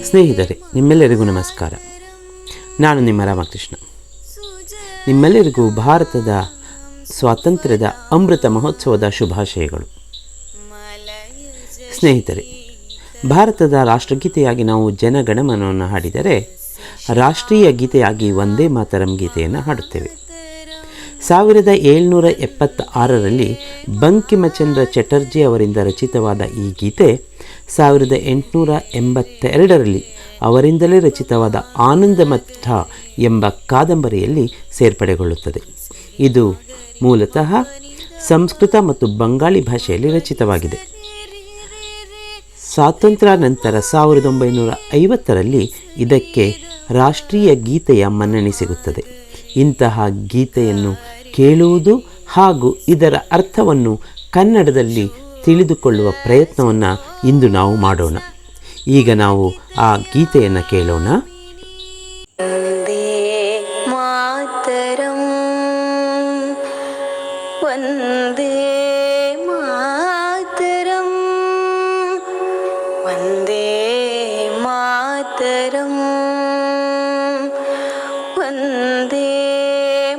ಸ್ನೇಹಿತರೆ, ನಿಮ್ಮೆಲ್ಲರಿಗೂ ನಮಸ್ಕಾರ. ನಾನು ನಿಮ್ಮ ರಾಮಕೃಷ್ಣ. ನಿಮ್ಮೆಲ್ಲರಿಗೂ ಭಾರತದ ಸ್ವಾತಂತ್ರ್ಯದ ಅಮೃತ ಮಹೋತ್ಸವದ ಶುಭಾಶಯಗಳು. ಸ್ನೇಹಿತರೆ, ಭಾರತದ ರಾಷ್ಟ್ರಗೀತೆಯಾಗಿ ನಾವು ಜನಗಣಮನವನ್ನು ಹಾಡಿದರೆ, ರಾಷ್ಟ್ರೀಯ ಗೀತೆಯಾಗಿ ವಂದೇ ಮಾತರಂ ಗೀತೆಯನ್ನು ಹಾಡುತ್ತೇವೆ. 1776ರಲ್ಲಿ ಬಂಕಿಮಚಂದ್ರ ಚಟರ್ಜಿ ಅವರಿಂದ ರಚಿತವಾದ ಈ ಗೀತೆ 1882ರಲ್ಲಿ ಅವರಿಂದಲೇ ರಚಿತವಾದ ಆನಂದಮಠ ಎಂಬ ಕಾದಂಬರಿಯಲ್ಲಿ ಸೇರ್ಪಡೆಗೊಳ್ಳುತ್ತದೆ. ಇದು ಮೂಲತಃ ಸಂಸ್ಕೃತ ಮತ್ತು ಬಂಗಾಳಿ ಭಾಷೆಯಲ್ಲಿ ರಚಿತವಾಗಿದೆ. ಸ್ವಾತಂತ್ರ್ಯ ನಂತರ 1950ರಲ್ಲಿ ಇದಕ್ಕೆ ರಾಷ್ಟ್ರೀಯ ಗೀತೆಯ ಮನ್ನಣೆ ಸಿಗುತ್ತದೆ. ಇಂತಹ ಗೀತೆಯನ್ನು ಕೇಳುವುದು ಹಾಗೂ ಇದರ ಅರ್ಥವನ್ನು ಕನ್ನಡದಲ್ಲಿ ತಿಳಿದುಕೊಳ್ಳುವ ಪ್ರಯತ್ನವನ್ನು ಇಂದು ನಾವು ಮಾಡೋಣ. ಈಗ ನಾವು ಆ ಗೀತೆಯನ್ನು ಕೇಳೋಣ. ವಂದೇ ಮಾತರಂ, ವಂದೇ ಮಾತರಂ, ವಂದೇ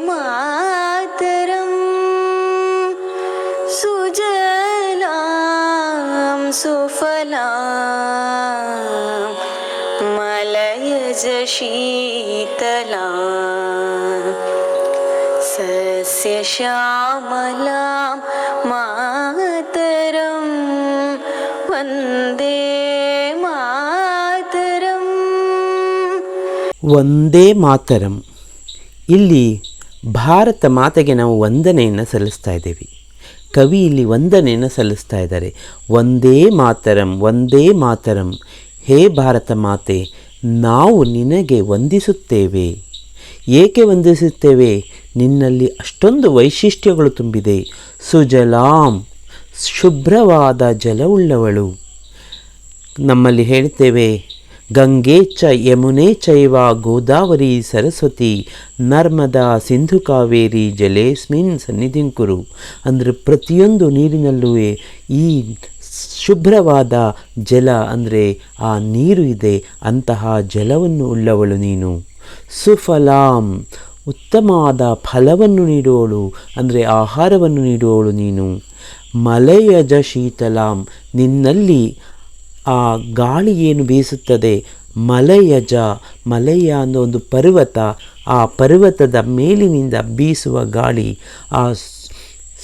ಮಾತರಂ. ಸುಜಲಾಂ ಸುಫಲಾಂ ಮಲಯಜ ಶೀತಲಾಂ ಸಸ್ಯ ಶ್ಯಾಮಲಾಂ ಮಾತರಂ, ವಂದೇ ಮಾತರಂ. ವಂದೇ ಮಾತರಂ. ಇಲ್ಲಿ ಭಾರತ ಮಾತೆಗೆ ನಾವು ವಂದನೆಯನ್ನು ಸಲ್ಲಿಸ್ತಾ ಇದ್ದೇವೆ. ಕವಿ ಇಲ್ಲಿ ವಂದನೆಯನ್ನು ಸಲ್ಲಿಸ್ತಾ ಇದ್ದಾರೆ. ವಂದೇ ಮಾತರಂ, ವಂದೇ ಮಾತರಂ. ಹೇ ಭಾರತ ಮಾತೆ, ನಾವು ನಿನಗೆ ವಂದಿಸುತ್ತೇವೆ. ಏಕೆ ವಂದಿಸುತ್ತೇವೆ? ನಿನ್ನಲ್ಲಿ ಅಷ್ಟೊಂದು ವೈಶಿಷ್ಟ್ಯಗಳು ತುಂಬಿದೆ. ಸುಜಲಾಂ, ಶುಭ್ರವಾದ ಜಲವುಳ್ಳವಳು. ನಮ್ಮಲ್ಲಿ ಹೇಳ್ತೇವೆ, ಗಂಗೆ ಚ ಯಮುನೆ ಚೈವ ಗೋದಾವರಿ ಸರಸ್ವತಿ ನರ್ಮದಾ ಸಿಂಧು ಕಾವೇರಿ ಜಲೇಸ್ಮಿನ್ ಸನ್ನಿಧಿಂಕುರು. ಅಂದರೆ ಪ್ರತಿಯೊಂದು ನೀರಿನಲ್ಲೂ ಈ ಶುಭ್ರವಾದ ಜಲ ಅಂದರೆ ಆ ನೀರು ಇದೆ. ಅಂತಹ ಜಲವನ್ನು ಉಳ್ಳವಳು ನೀನು. ಸುಫಲಾಂ, ಉತ್ತಮವಾದ ಫಲವನ್ನು ನೀಡುವವಳು ಅಂದರೆ ಆಹಾರವನ್ನು ನೀಡುವವಳು ನೀನು. ಮಲಯಜ ಶೀತಲಾಂ, ನಿನ್ನಲ್ಲಿ ಆ ಗಾಳಿ ಏನು ಬೀಸುತ್ತದೆ, ಮಲಯಜ, ಮಲಯ ಅನ್ನೋ ಒಂದು ಪರ್ವತ, ಆ ಪರ್ವತದ ಮೇಲಿನಿಂದ ಬೀಸುವ ಗಾಳಿ, ಆ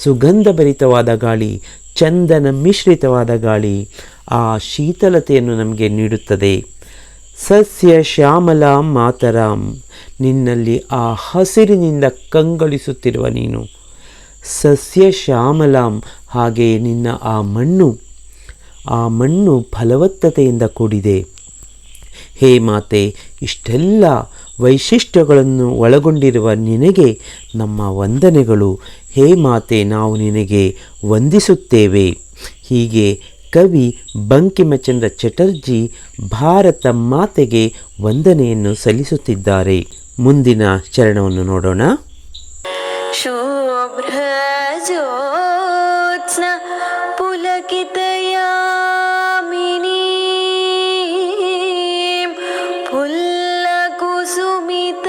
ಸುಗಂಧಭರಿತವಾದ ಗಾಳಿ, ಚಂದನ ಮಿಶ್ರಿತವಾದ ಗಾಳಿ ಆ ಶೀತಲತೆಯನ್ನು ನಮಗೆ ನೀಡುತ್ತದೆ. ಸಸ್ಯ ಶ್ಯಾಮಲಾಂ ಮಾತರಾಂ, ನಿನ್ನಲ್ಲಿ ಆ ಹಸಿರಿನಿಂದ ಕಂಗೊಳಿಸುತ್ತಿರುವ ನೀನು. ಸಸ್ಯ ಶ್ಯಾಮಲಾಂ, ಹಾಗೆ ನಿನ್ನ ಆ ಮಣ್ಣು ಫಲವತ್ತತೆಯಿಂದ ಕೂಡಿದೆ. ಹೇ ಮಾತೆ, ಇಷ್ಟೆಲ್ಲ ವೈಶಿಷ್ಟ್ಯಗಳನ್ನು ಒಳಗೊಂಡಿರುವ ನಿನಗೆ ನಮ್ಮ ವಂದನೆಗಳು. ಹೇ ಮಾತೆ, ನಾವು ನಿನಗೆ ವಂದಿಸುತ್ತೇವೆ. ಹೀಗೆ ಕವಿ ಬಂಕಿಮಚಂದ್ರ ಚಟರ್ಜಿ ಭಾರತ ಮಾತೆಗೆ ವಂದನೆಯನ್ನು ಸಲ್ಲಿಸುತ್ತಿದ್ದಾರೆ. ಮುಂದಿನ ಚರಣವನ್ನು ನೋಡೋಣ. ಶುಭ್ರ ಜ್ಯೋತ್ಸ್ನ ಪುಲಕಿತಯಾಮಿನಿ ಫುಲ್ಲಕುಸುಮಿತ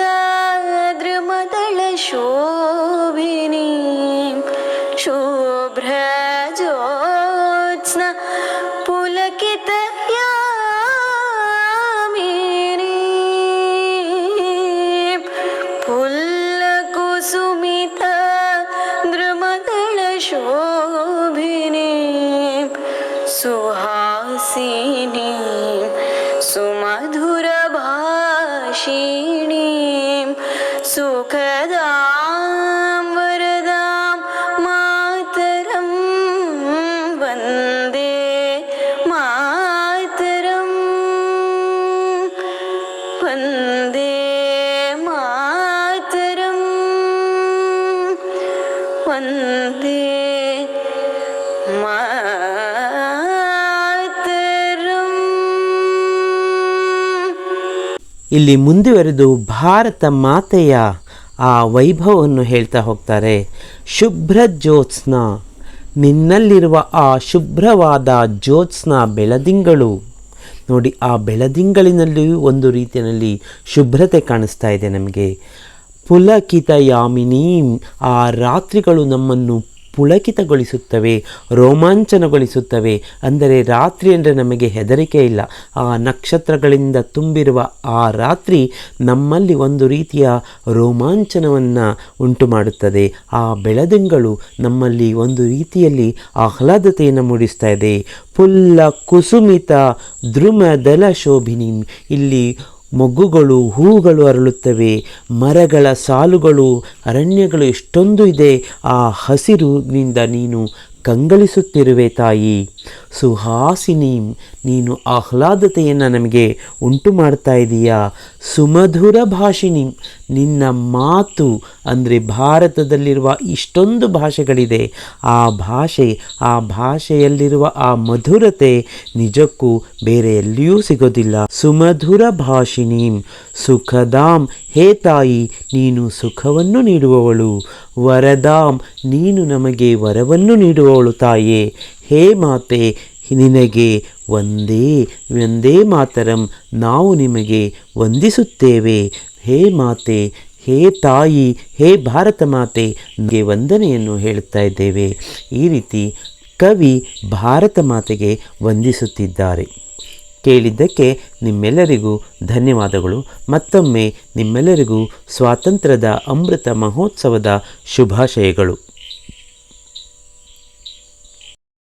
ದ್ರುಮದಳ ಶೋಭಿನಿ. ಶುಭ್ರ ಜ್ಯೋತ್ಸ್ನ ಪುಲಕಿತಯಾಮಿನಿ ಫುಲ್ಲಕುಸುಮಿತ ದ್ರುಮದಳ ಶೋಭಿನಿ. ಸುಹಾಸಿನಿ ಸುಮಧುರ ಭಾಷಿಣಿ ಸುಖದಾಂ ವರದಾಂ ಮಾತರಂ, ವಂದೇ ಮಾತರಂ, ವಂದೇ ಮಾತರಂ, ವಂದೇ ಮಾತರಂ. ಇಲ್ಲಿ ಮುಂದುವರೆದು ಭಾರತ ಮಾತೆಯ ಆ ವೈಭವವನ್ನು ಹೇಳ್ತಾ ಹೋಗ್ತಾರೆ. ಶುಭ್ರ ಜ್ಯೋತ್ಸ್ನ, ನಿನ್ನಲ್ಲಿರುವ ಆ ಶುಭ್ರವಾದ ಜ್ಯೋತ್ಸ್ನ ಬೆಳದಿಂಗಳು ನೋಡಿ, ಆ ಬೆಳದಿಂಗಳಿನಲ್ಲಿಯೂ ಒಂದು ರೀತಿಯಲ್ಲಿ ಶುಭ್ರತೆ ಕಾಣಿಸ್ತಾ ಇದೆ ನಮಗೆ. ಪುಲಕಿತ ಯಾಮಿನಿ, ಆ ರಾತ್ರಿಗಳು ನಮ್ಮನ್ನು ಪುಳಕಿತಗೊಳಿಸುತ್ತವೆ, ರೋಮಾಂಚನಗೊಳಿಸುತ್ತವೆ. ಅಂದರೆ ರಾತ್ರಿ ಅಂದರೆ ನಮಗೆ ಹೆದರಿಕೆ ಇಲ್ಲ. ಆ ನಕ್ಷತ್ರಗಳಿಂದ ತುಂಬಿರುವ ಆ ರಾತ್ರಿ ನಮ್ಮಲ್ಲಿ ಒಂದು ರೀತಿಯ ರೋಮಾಂಚನವನ್ನು ಉಂಟು ಮಾಡುತ್ತದೆ. ಆ ಬೆಳದಿಂಗಳು ನಮ್ಮಲ್ಲಿ ಒಂದು ರೀತಿಯಲ್ಲಿ ಆಹ್ಲಾದತೆಯನ್ನು ಮೂಡಿಸ್ತಾ ಇದೆ. ಪುಲ್ಲ ಕುಸುಮಿತ ದ್ರುಮದಲ ಶೋಭಿನಿ, ಇಲ್ಲಿ ಮೊಗ್ಗುಗಳು, ಹೂಗಳು ಅರಳುತ್ತವೆ, ಮರಗಳ ಸಾಲುಗಳು, ಅರಣ್ಯಗಳು ಎಷ್ಟೊಂದು ಇದೆ. ಆ ಹಸಿರಿನಿಂದ ನೀನು ಕಂಗಳಿಸುತ್ತಿರುವೆ ತಾಯಿ. ಸುಹಾಸಿನಿ, ನೀನು ಆಹ್ಲಾದತೆಯನ್ನು ನಮಗೆ ಉಂಟು ಮಾಡ್ತಾ ಇದೀಯಾ. ಸುಮಧುರ ಭಾಷಿಣಿ, ನಿನ್ನ ಮಾತು ಅಂದರೆ ಭಾರತದಲ್ಲಿರುವ ಇಷ್ಟೊಂದು ಭಾಷೆಗಳಿದೆ, ಆ ಭಾಷೆಯಲ್ಲಿರುವ ಆ ಮಧುರತೆ ನಿಜಕ್ಕೂ ಬೇರೆ ಎಲ್ಲಿಯೂ ಸಿಗೋದಿಲ್ಲ. ಸುಮಧುರ ಭಾಷಿಣಿ ಸುಖದಾಂ, ಹೇ ತಾಯಿ ನೀನು ಸುಖವನ್ನು ನೀಡುವವಳು. ವರದಾಂ, ನೀನು ನಮಗೆ ವರವನ್ನು ನೀಡುವವಳು ತಾಯೇ. ಹೇ ಮಾತೆ, ನಿನಗೆ ವಂದೇ ಮಾತರಂ, ನಾವು ನಿಮಗೆ ವಂದಿಸುತ್ತೇವೆ. ಹೇ ಮಾತೆ, ಹೇ ತಾಯಿ, ಹೇ ಭಾರತ ಮಾತೆ, ನಿಮಗೆ ವಂದನೆಯನ್ನು ಹೇಳುತ್ತಾ ಇದ್ದೇವೆ. ಈ ರೀತಿ ಕವಿ ಭಾರತ ಮಾತೆಗೆ ವಂದಿಸುತ್ತಿದ್ದಾರೆ. ಕೇಳಿದ್ದಕ್ಕೆ ನಿಮ್ಮೆಲ್ಲರಿಗೂ ಧನ್ಯವಾದಗಳು. ಮತ್ತೊಮ್ಮೆ ನಿಮ್ಮೆಲ್ಲರಿಗೂ ಸ್ವಾತಂತ್ರ್ಯದ ಅಮೃತ ಮಹೋತ್ಸವದ ಶುಭಾಶಯಗಳು.